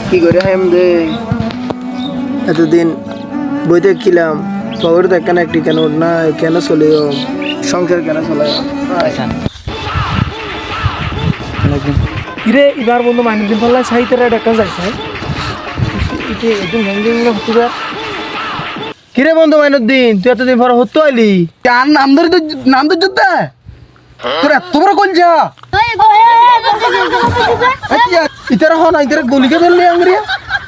কি করে হাম দে এতদিন বইতে খিলাম খবর দেখ না একটি কেন না কেন চলে সংসার কেন চলে কিরে এবার বন্ধু মাইনুদ্দিন পাল্লা সাহিত্যের দেখা যায় স্যার একদম হ্যান্ডিং হতে কিরে বন্ধু মাইনুদ্দিন তুই এতদিন পর হতো আলি কার নাম তো যুদ্ধে তোর এত বড় কোন যা ইতারা হন ইতারা গলিকে ধরলি আংরিয়া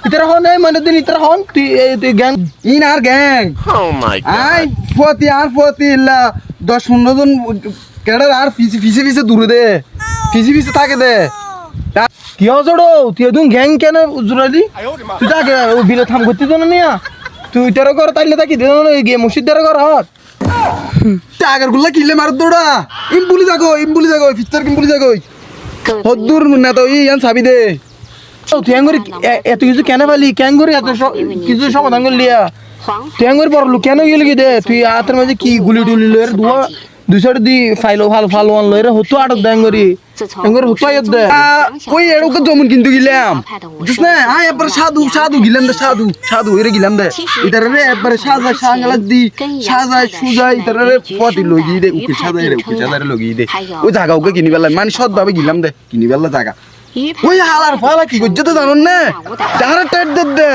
ইতারা হন এই মাইনুদ্দিন ইতারা হন তুই গ্যাং ইন আর গ্যাং আই ফতি ইল্লা 10-15 জন কেডার আর ফিসে দূরে দে ফিসে থাকে দে কি হজড়ো তুই একদম গ্যাং কেন জুড়ালি তুই তাকে ও বিলে থাম করতে তো না নিয়া তুই ইতারা কর তাইলে তাকি দে না গিয়ে মসজিদের কর হট টাগার গুলা কিলে মার দৌড়া ইমবুলি যাগো ফিচার কিমবুলি যাগো হদ্দুর না তো ইয়ান সাবি দে তুই আঙ্গুরি এত কিছু কেন পালি কেন করে এত কিছু সমাধান করলিয়া তুই আঙ্গুরি পড়লু কেন গেলি কি দে তুই হাতের মাঝে কি গুলি টুলি লয়ের দুই সাইড দি ফাইলো ভালো ওয়ান লয়ের হতো আটক দে আঙ্গুরি হতো আয়ত দে ওই এড়ুকে জমুন কিন্তু গিলাম বুঝছ না আয় একবার সাধু গিলাম দে সাধু এরে গিলাম দে ইতারে রে একবার সাঙ্গালা দি সুজাই ইতারে রে পতি লগি দে উকি সাজাই লগি দে ওই জায়গা ওকে কিনি বেলা মানে সৎ ভাবে গিলাম দে কিনি বেলা জায়গা ওই হালার ফালা কি করছে তো জানুন না যারা টেট দে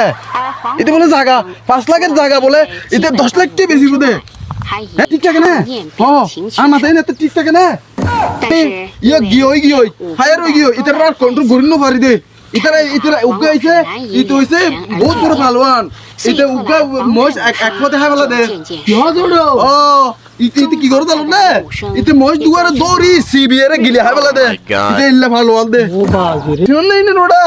এটা বলে জায়গা 5 লাখের জায়গা বলে এটা 10 লাখ টাকা বেশি বুঝে হ্যাঁ ঠিক থাকে না আর মাথায় না ঠিক থাকে না ইয়া গিয়ে হায়ার হয়ে গিয়ে ইতার আর কন্ট্রোল করি না পারি দে ইতারা উগা আইছে ইতো হইছে বহুত বড় পালওয়ান এটা উগা মোষ এক পথে হাই বলা দে কি হজড়ো ও ইতি কি করে জানো না ইতি মোষ দুয়ারে দৌড়ি সিবিআর গিলে হাই বলা দে ইতে ইল্লা পালওয়ান দে ও বাজরে শুন না ইনে নোডা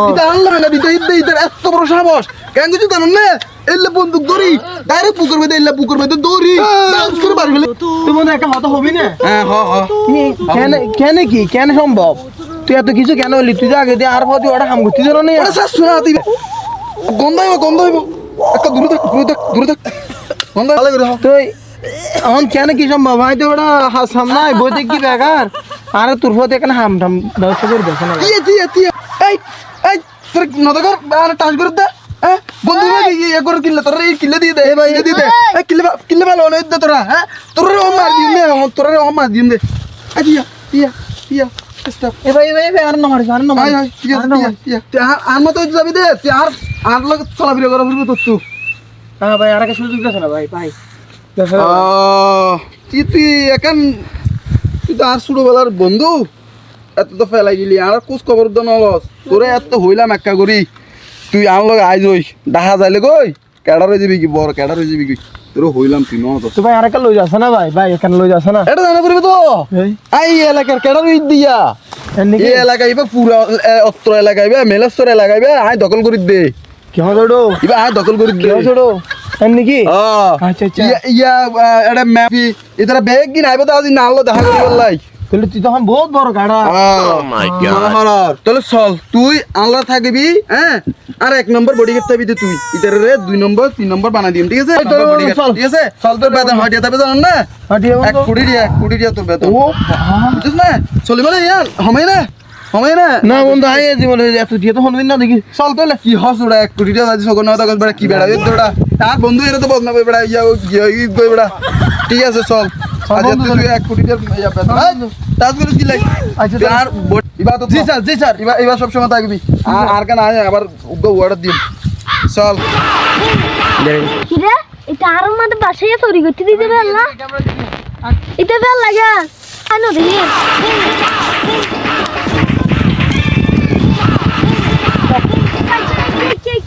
ইতা আনলা না দিতে ইতে এত বড় সাহস কেন কিছু জানো না এল্লা বন্দুক দৌড়ি ডাইরেক্ট পুকুর বেদে দৌড়ি ডান্স করে বাড়ি গেলে তুই মনে একটা কথা হবি না হ্যাঁ কেন সম্ভব তুই এত কিছু কেন হলি তুই আগে দিয়ে আর তুই ওটা হাম করতে জানো না ওটা শাস শোনা দিবে গন্ধ হইব একটা দূরে থাক গন্ধ ভালো করে তুই এখন কেন কি সম্ভব ভাই তো ওটা সামনে বইতে কি বেকার আর তোর ফতে এখানে হাম ব্যবস্থা করে দেখো না এই তোর নদগর আর টাচ করে দে হ্যাঁ বন্ধু ইয়ে করে কিনলে তোরা এই কিলে দিয়ে দে ভাই দিয়ে দে কিলে ভালো না দে তোরা হ্যাঁ তোরা মার দিম দে ইয়া স্টপ এ ভাই আর না মারিস ঠিক আছে আর মতো যাবি দে তুই আর লোক চলাফেরা করা ফিরবো তোর তুই হ্যাঁ ভাই আর একটা সুযোগ দেছ না ভাই তুই এখন তুই তো আর ছোটবেলার বন্ধু এত তো ফেলাই গেলি আর খোঁজ খবর তো নলস তোরে এত হইলাম একা করি তুই আন লগে আইজ ওই দেখা যাইলে গই কেডার হয়ে যাবি কি বড় কেডার হয়ে যাবি কি তোর হইলাম তুই নতো তো ভাই আর একটা লই যাস না ভাই এখানে লই যাস না এটা জানা পড়বে তো আই এলাকার কেডার হই দিয়া এই এলাকা ইবা পুরা অত্র এলাকা ইবা মেলাসর এলাকা ইবা আই দখল করি দে কি হলো ইবা আই দখল করি দে ছোড়ো নাকি আচ্ছা ইয়া এটা ম্যাপি ইতারা বেগ কি নাইবে তো আজ নালো দেখা করি বললাই তাহলে তুই তখন বহুত বড় গাড়া ও মাই গড তাহলে চল তুই আল্লাহ থাকবি হ্যাঁ আর 1 নম্বর বডি গেট থাকবি তুই ইতারে রে 2 নম্বর 3 নম্বর বানা দিম ঠিক আছে ঠিক আছে চল তোর বেতন হাটিয়া থাকবে জানেন না হাটিয়া 1 কোটি দিয়া তোর বেতন ও বুঝছ না চলি মানে ইয়ার সময় না না বন্ধু আই জীবনে এত দিয়ে তো হনবিন না দেখি চল তাহলে কি হস ওটা 1 কোটি দিয়া যাচ্ছিস কোন কথা বড় কি বেড়া ওটা তার বন্ধু এর তো বদনাম বেড়া ইয়া গই বেড়া ঠিক আছে চল আজ তুই 1 কোটি দিয়া ইয়া বেতন তাজ করে কি লাগে আচ্ছা আর ইবা তো জি স্যার ইবা সব সময় থাকবি আর কেন আয় আবার উগ্র ওয়ার্ড দিম চল কি রে এটা আর মধ্যে বাসায় চুরি করতে দিতে পারলা এটা ভাল লাগে আনো দেখি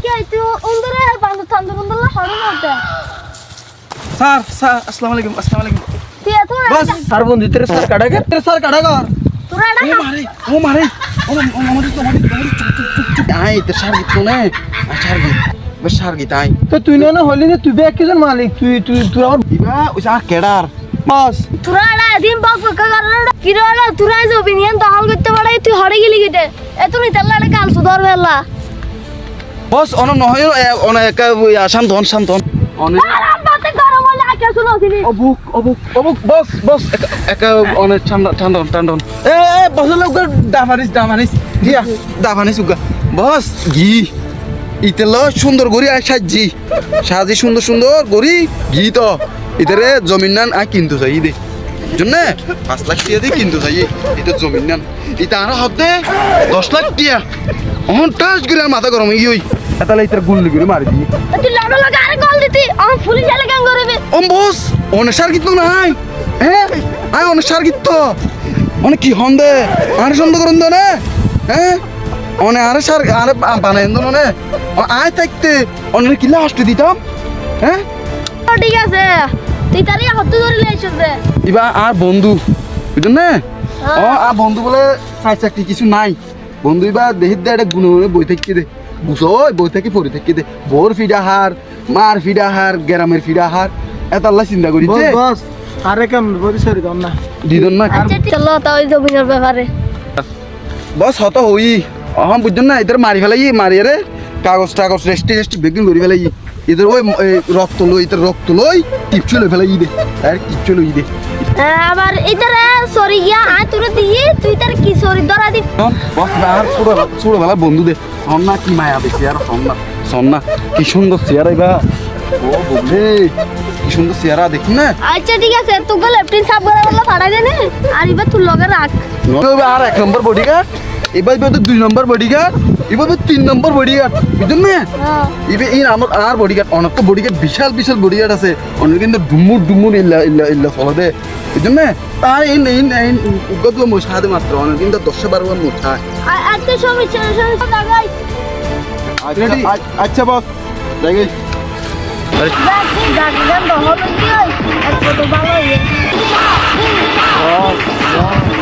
কে তো অন্দরে বান্ধ থান্দ বন্ধলা হরন হতে স্যার আসসালামু আলাইকুম তুই এত বস আর বন্ধু তেরে স্যার কাটা কর তোরা ও মারে আমাদের আই তো সার গিত না সার গিত বস সার গিত আই তো তুই না হলি না তুই ব্যাগ কিজন মালিক তুই আর ইবা ওই আর কেডার বস তোরা দিন বক বক করার কি রে তোরা যে অভিনয় দখল করতে পারে তুই হরে গেলি গিতে এত নি তেলা কাল সুদর বেলা বস অন নহয় অন একা শান্ত অনে আরামতে গরম হলে আকে শুনোছিলি অবুক বস একা অনে ঠান্ডা এ বসলে উগা দামানিস দিয়া দামানিস উগা বস ঘি ইতেল সুন্দর করি আর সাজি সুন্দর সুন্দর করি ঘি তো ইতারে জমিন নান আর কিনতে চাই দে জন্য 5 লাখ টিয়া দিয়ে কিনতে চাই এটা জমিন নান এটা আর হতে 10 লাখ টিয়া অহন টাচ করে আর মাথা গরম হয়ে গই তাহলে ইতার গুলি করে মারি দি তুই লাগা লাগা আরে কল দিতি আমার পুলিশ এলে কেন করবে বস অনেক সার কিতো নাই হ্যাঁ আয় অনেক সার কিতো অনেক কি হন্দে আর সন্দেহ করুন তো না হ্যাঁ অনেক আরে সার আরে বানাই দো না আয় থাকতে অনেক কিলা হাসতে দিতাম হ্যাঁ ঠিক আছে তুই তারি হতে ধরে লেছবে ইবা আর বন্ধু বুঝছেন না আর বন্ধু বলে সাই চাকরি কিছু নাই বন্ধু ইবা দেহিত দে একটা গুণ বই থেকে দে বুঝো বই থেকে পড়ে থেকে দে বোর ফিডা হার মার ফিডা হার গ্রামের ফিডা হার এত আল্লাহ চিন্তা করি বস বস আরে কেমন বলি সরি দম না দিদন না আচ্ছা চলো তাও এই জমিনের ব্যাপারে বস হত হই বুঝছেন না এদের মারি ফেলাই মারি রে কাগজ রেস্টি বেগিন করে ফেলাই এদের ওই রক্ত লই টিপচু লই ফেলাই দে আর টিপচু লই দে আবার ইতারে সরি গিয়া আয় তুই দিয়ে তুই তার কি সরি ধরা দি বস না আর ছোট বেলা বন্ধু দে সন্না কি মায়া বেশি আর সন্না কি সুন্দর চেয়ার আইবা ও বন্ধে কি সুন্দর চেয়ারা দেখি না আচ্ছা ঠিক আছে তোকে লেফটিন সাফ করে বললা ফাড়াই দে না আর এবার তুই লগে রাখ আর 1 নম্বর বডিগার্ড এবার তো 2 নম্বর বডিগার্ড এবার 3 নম্বর বডিগার্ড বুঝছেন না এবার এই আমার আর বডিগার্ড অনেক তো বডিগার্ড বিশাল বডিগার্ড আছে অনেক কিন্তু ডুমুর ইল্লা চলে বুঝছেন না তার এই উগত মশাদে মাত্র অনেক কিন্তু 10-12 বার মশা আচ্ছা সমস্যা লাগাই আচ্ছা বস দেখি জাগিদান দহল কি হয় এক কত ভালো হয়ে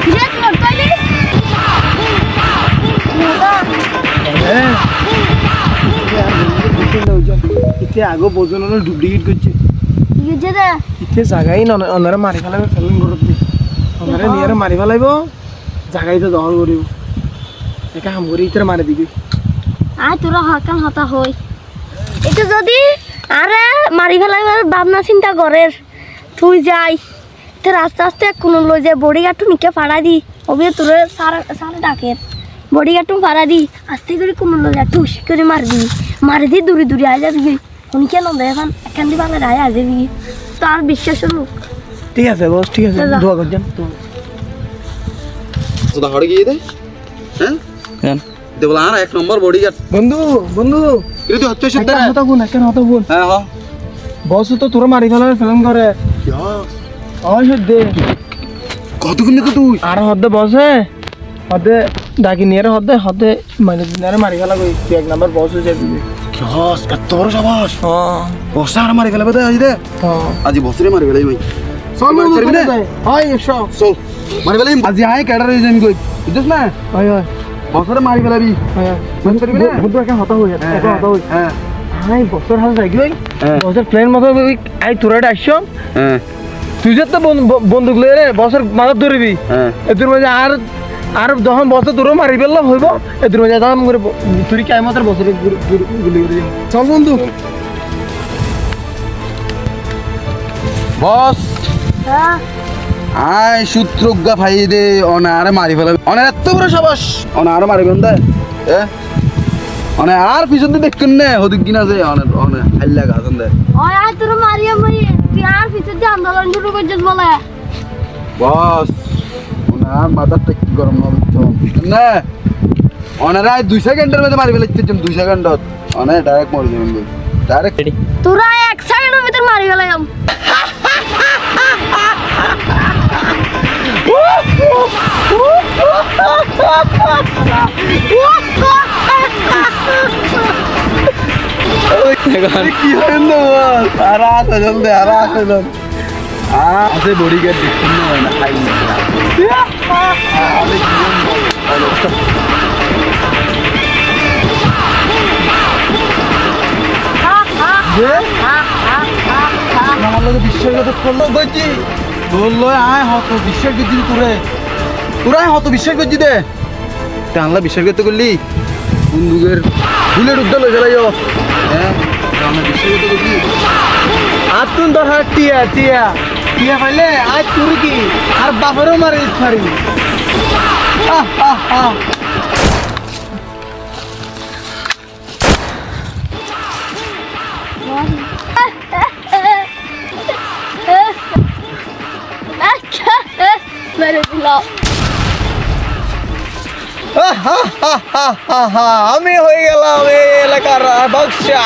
কিরে তোর কইলি ইতে আগো বোজন ডুপ্লিকেট করছে ইয়ে দে ইতে জাগাই না ওনারা মারি ফেলাবে ফেলন করত ওনারা নিয়ারে মারি ফেলাইব জাগাই তো দখল করিব একা হাম করি ইতে মারি দিবি আয় তোরা হকান হতা হই এটা যদি আরে মারি ফেলাইবার ভাবনা চিন্তা করের তুই যাই তে আস্তে কোন লই যায় বডিগার্ডটু নিকে ফাড়া দি ওবে তোরে সারে ডাকের বডিগার্ডটু ফাড়া দি আস্তে করে কোন লই যায় টুস করে মারি দি দূরে আয় যাবি উনি কেন দেখেন এখান দিয়ে বাংলা আয় যাবি তার বিশ্বাস লোক ঠিক আছে বস ঠিক আছে দোয়া করছেন তো সুদা হড়ে গিয়ে দে হ্যাঁ কেন দেবলা আর 1 নম্বর বডিগার্ড বন্ধু এটা তো হচ্ছে সেটা হতা বোন হ্যাঁ হ্যাঁ বস তো তোরা মারি ফেলাবে ফেলন করে ওই হদ্দে কতক্ষণ তো তুই আর হদ্দে বসে হদ্দে ডাকি নিয়ে হদ্দে মানে দিনারে মারি ফেলা কই 1 নাম্বার বস হয়ে যাবি কিয়স তোর সবাস বসা আর মারি ফেলাবে আজ দে আজি বসরে মারি ফেলাই ভাই চল মারি ফেলবি না হয় এসো চল মারি ফেলাই আজি আই ক্যাডার হয়ে যাবি কই বুঝছ না হয় বসরে মারি ফেলাবি মারি ফেলবি না বন্ধু এখন হতা হই হ্যাঁ হাই বছর হাল যাই গই বছর প্লেন মতো আই তোরাটা আসছো হ্যাঁ তুই যে তো বন্দুক লয়ে রে বছর মাথা ধরবি এদের মাঝে আর যখন বছর তোরও মারি ফেললাম হইব এদের মাঝে দাম করে তুই কাই মাত্র বছরে গুলি করে দিবি চল বন্ধু বস হ্যাঁ আই সূত্রজ্ঞা ভাই দে অনারে মারি ফেলাবে অনার এত বড় সাবাস অনারে মারিবেন দে আর পিছন দেখুন না হদিক কিনা যে অনেক হাল্লা গাছেন দে ওই আয় তোর মারিয়া মই তুই আর পিছে যে আন্দোলন শুরু করছিস বলে বস ওনার মাথাটা কি গরম না বুঝছেন না ওনারা 2 সেকেন্ডের মধ্যে মারি ফেলাচ্ছেন 2 সেকেন্ডত অনেক ডাইরেক্ট মরে যাবেন ডাইরেক্ট তোরা 1 সেকেন্ডের ভিতর মারি ফেলাম কি হইল আর আসে জলদি আছে বডিগার্ড দেখুন না খাই না আমার লোক বিশ্বাসঘাতক করলো বলছি বললো আয় হত বিশ্বাস করছি তোরাই হত বিশ্বাস করছি দে আল্লাহ বিশ্বাস করতে করলি বন্দুকের বুলেট উদ্ধার হয়ে গেল হ্যাঁ বিশ্বাস করতে করলি আর তুই দরকার টিয়া পাইলে আজ তোর কি আর বাপেরও মারি পারি মেরে দিল। আমি হয়ে গেলাম এই এলাকার বাদশা।